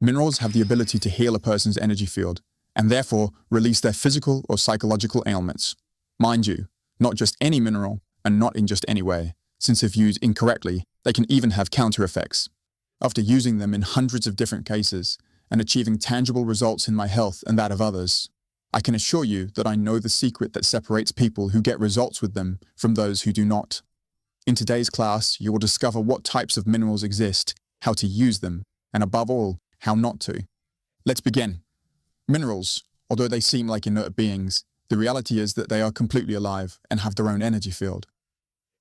Minerals have the ability to heal a person's energy field and therefore release their physical or psychological ailments. Mind you, not just any mineral and not in just any way, since if used incorrectly, they can even have counter effects. After using them in hundreds of different cases and achieving tangible results in my health and that of others, I can assure you that I know the secret that separates people who get results with them from those who do not. In today's class, you will discover what types of minerals exist, how to use them, and above all, how not to. Let's begin. Minerals, although they seem like inert beings, the reality is that they are completely alive and have their own energy field.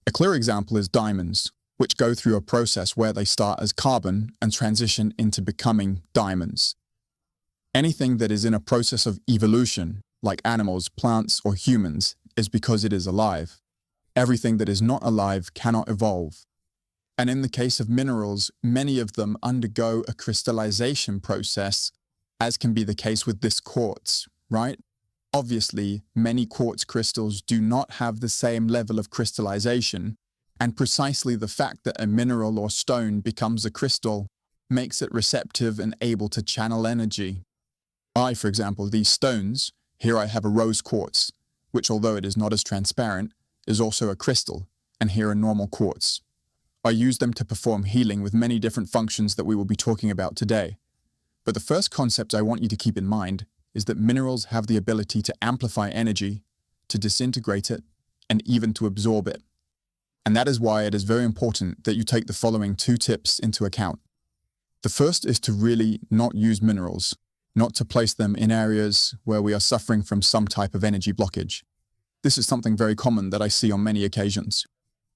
A clear example is diamonds, which go through a process where they start as carbon and transition into becoming diamonds. Anything that is in a process of evolution, like animals, plants, or humans, is because it is alive. Everything that is not alive cannot evolve. And in the case of minerals, many of them undergo a crystallization process, as can be the case with this quartz, right? Obviously, many quartz crystals do not have the same level of crystallization, and precisely the fact that a mineral or stone becomes a crystal makes it receptive and able to channel energy. For example, these stones, here I have a rose quartz, which although it is not as transparent, is also a crystal, and here a normal quartz. I use them to perform healing with many different functions that we will be talking about today. But the first concept I want you to keep in mind is that minerals have the ability to amplify energy, to disintegrate it, and even to absorb it. And that is why it is very important that you take the following 2 tips into account. The first is to really not use minerals, not to place them in areas where we are suffering from some type of energy blockage. This is something very common that I see on many occasions.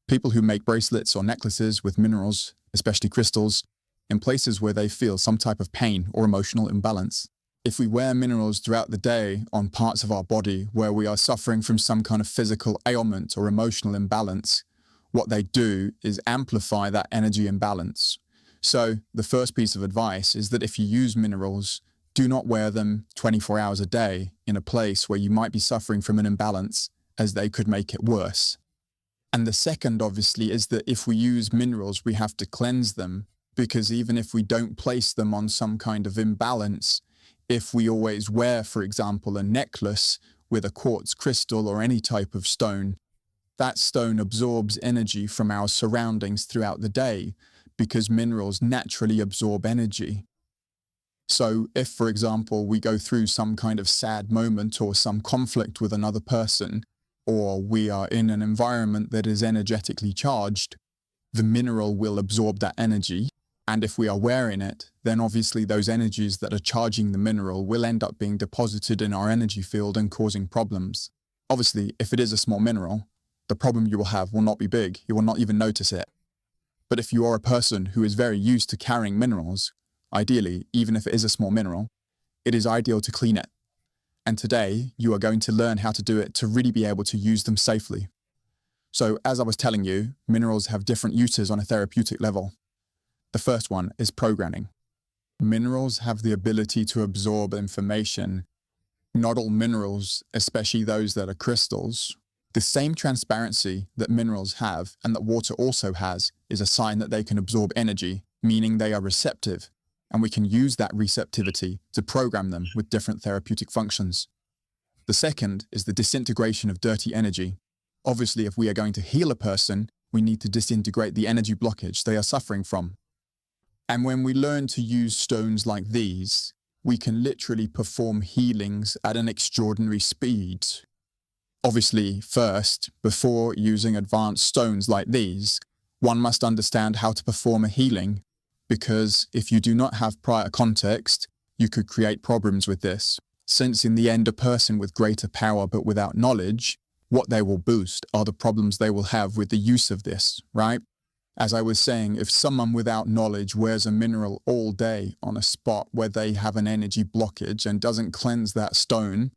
People who make bracelets or necklaces with minerals, especially crystals, in places where they feel some type of pain or emotional imbalance. If we wear minerals throughout the day on parts of our body where we are suffering from some kind of physical ailment or emotional imbalance, what they do is amplify that energy imbalance. So the first piece of advice is that if you use minerals, do not wear them 24 hours a day in a place where you might be suffering from an imbalance, as they could make it worse. And the second, obviously, is that if we use minerals, we have to cleanse them, because even if we don't place them on some kind of imbalance, if we always wear, for example, a necklace with a quartz crystal or any type of stone, that stone absorbs energy from our surroundings throughout the day, because minerals naturally absorb energy. So if, for example, we go through some kind of sad moment or some conflict with another person, or we are in an environment that is energetically charged, the mineral will absorb that energy. And if we are wearing it, then obviously those energies that are charging the mineral will end up being deposited in our energy field and causing problems. Obviously, if it is a small mineral, the problem you will have will not be big. You will not even notice it. But if you are a person who is very used to carrying minerals, ideally, even if it is a small mineral, it is ideal to clean it. And today, you are going to learn how to do it to really be able to use them safely. So, as I was telling you, minerals have different uses on a therapeutic level. The first one is programming. Minerals have the ability to absorb information. Not all minerals, especially those that are crystals, the same transparency that minerals have and that water also has is a sign that they can absorb energy, meaning they are receptive. And we can use that receptivity to program them with different therapeutic functions. The second is the disintegration of dirty energy. Obviously, if we are going to heal a person, we need to disintegrate the energy blockage they are suffering from. And when we learn to use stones like these, we can literally perform healings at an extraordinary speed. Obviously, first, before using advanced stones like these, one must understand how to perform a healing, because if you do not have prior context, you could create problems with this. Since in the end, a person with greater power but without knowledge, what they will boost are the problems they will have with the use of this, right? As I was saying, if someone without knowledge wears a mineral all day on a spot where they have an energy blockage and doesn't cleanse that stone,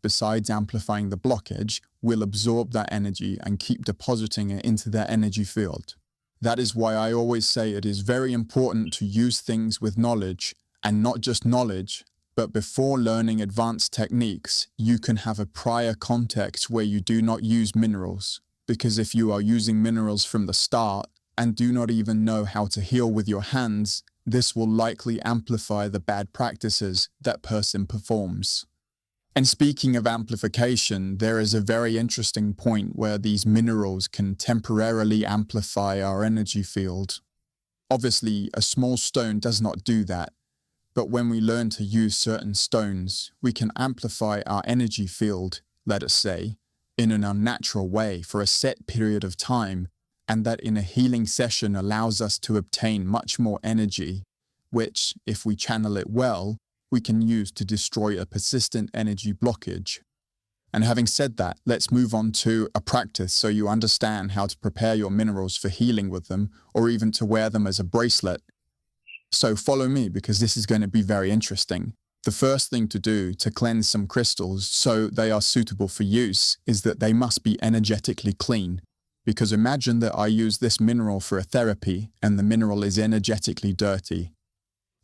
besides amplifying the blockage, will absorb that energy and keep depositing it into their energy field. That is why I always say it is very important to use things with knowledge, and not just knowledge, but before learning advanced techniques, you can have a prior context where you do not use minerals. Because if you are using minerals from the start and do not even know how to heal with your hands, this will likely amplify the bad practices that person performs. And speaking of amplification, there is a very interesting point where these minerals can temporarily amplify our energy field. Obviously, a small stone does not do that, but when we learn to use certain stones, we can amplify our energy field, let us say, in an unnatural way for a set period of time, and that in a healing session allows us to obtain much more energy, which, if we channel it well, we can use to destroy a persistent energy blockage. And having said that, let's move on to a practice so you understand how to prepare your minerals for healing with them, or even to wear them as a bracelet. So follow me, because this is going to be very interesting. The first thing to do to cleanse some crystals so they are suitable for use is that they must be energetically clean. Because imagine that I use this mineral for a therapy and the mineral is energetically dirty.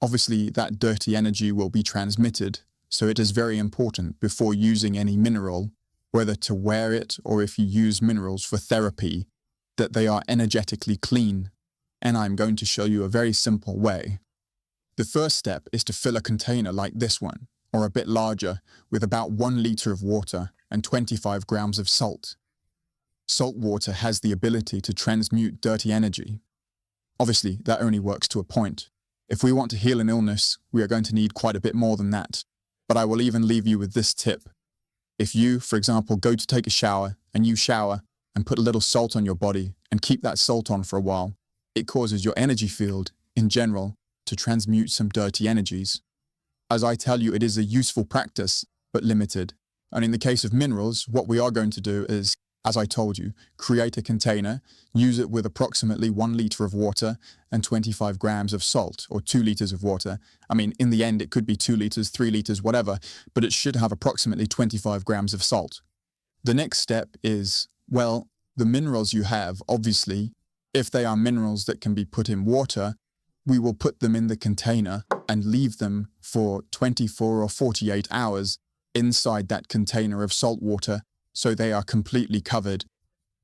Obviously, that dirty energy will be transmitted, so it is very important before using any mineral, whether to wear it or if you use minerals for therapy, that they are energetically clean. And I'm going to show you a very simple way. The first step is to fill a container like this one, or a bit larger, with about 1 liter of water and 25 grams of salt. Salt water has the ability to transmute dirty energy. Obviously, that only works to a point. If we want to heal an illness, we are going to need quite a bit more than that. But I will even leave you with this tip. If you, for example, go to take a shower and you shower and put a little salt on your body and keep that salt on for a while, it causes your energy field, in general, to transmute some dirty energies. As I tell you, it is a useful practice, but limited. And in the case of minerals, what we are going to do is, as I told you, create a container, use it with approximately 1 liter of water and 25 grams of salt, or 2 liters of water. I mean, in the end, it could be 2 liters, 3 liters, whatever, but it should have approximately 25 grams of salt. The next step is, well, the minerals you have, obviously, if they are minerals that can be put in water, we will put them in the container and leave them for 24 or 48 hours inside that container of salt water, so they are completely covered.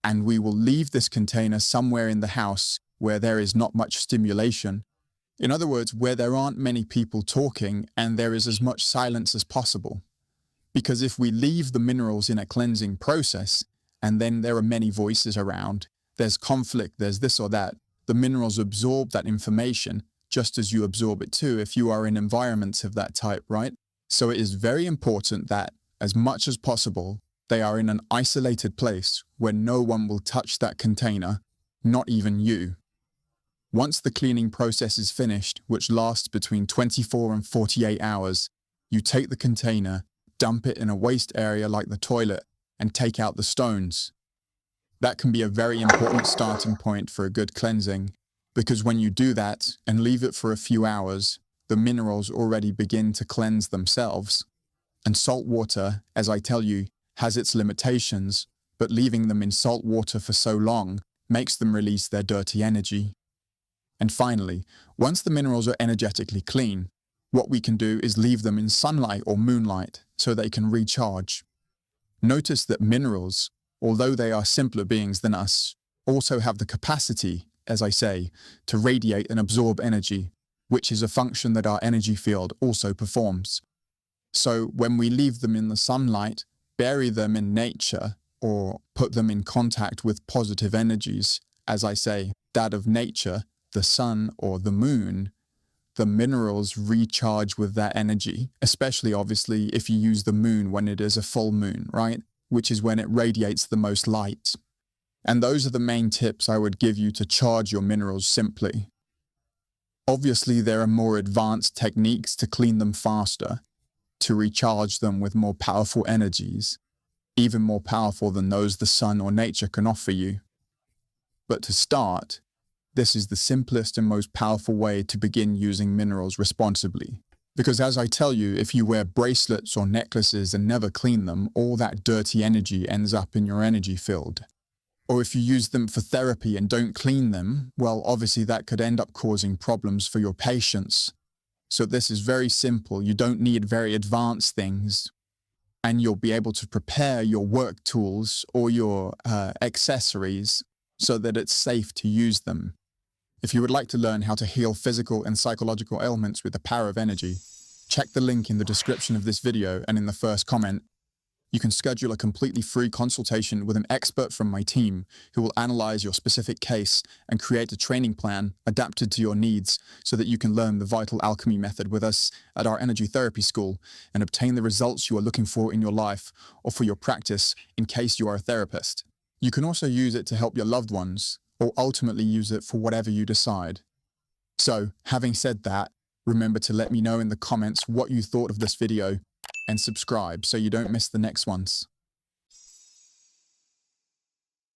And we will leave this container somewhere in the house where there is not much stimulation. In other words, where there aren't many people talking and there is as much silence as possible. Because if we leave the minerals in a cleansing process, and then there are many voices around, there's conflict, there's this or that, the minerals absorb that information just as you absorb it too if you are in environments of that type, right? So it is very important that, as much as possible, they are in an isolated place where no one will touch that container, not even you. Once the cleaning process is finished, which lasts between 24 and 48 hours, you take the container, dump it in a waste area like the toilet, and take out the stones. That can be a very important starting point for a good cleansing, because when you do that and leave it for a few hours, the minerals already begin to cleanse themselves. And salt water, as I tell you, has its limitations, but leaving them in salt water for so long makes them release their dirty energy. And finally, once the minerals are energetically clean, what we can do is leave them in sunlight or moonlight so they can recharge. Notice that minerals, although they are simpler beings than us, also have the capacity, as I say, to radiate and absorb energy, which is a function that our energy field also performs. So when we leave them in the sunlight, bury them in nature, or put them in contact with positive energies, as I say, that of nature, the sun or the moon, the minerals recharge with that energy, especially obviously if you use the moon when it is a full moon, right? Which is when it radiates the most light. And those are the main tips I would give you to charge your minerals simply. Obviously, there are more advanced techniques to clean them faster, to recharge them with more powerful energies, even more powerful than those the sun or nature can offer you. But to start, this is the simplest and most powerful way to begin using minerals responsibly. Because as I tell you, if you wear bracelets or necklaces and never clean them, all that dirty energy ends up in your energy field. Or if you use them for therapy and don't clean them, well, obviously that could end up causing problems for your patients. So this is very simple. You don't need very advanced things, and you'll be able to prepare your work tools or your accessories so that it's safe to use them. If you would like to learn how to heal physical and psychological ailments with the power of energy, check the link in the description of this video and in the first comment. You can schedule a completely free consultation with an expert from my team who will analyze your specific case and create a training plan adapted to your needs so that you can learn the Vital Alchemy method with us at our energy therapy school and obtain the results you are looking for in your life or for your practice in case you are a therapist. You can also use it to help your loved ones or ultimately use it for whatever you decide. So, having said that, remember to let me know in the comments what you thought of this video and subscribe so you don't miss the next ones.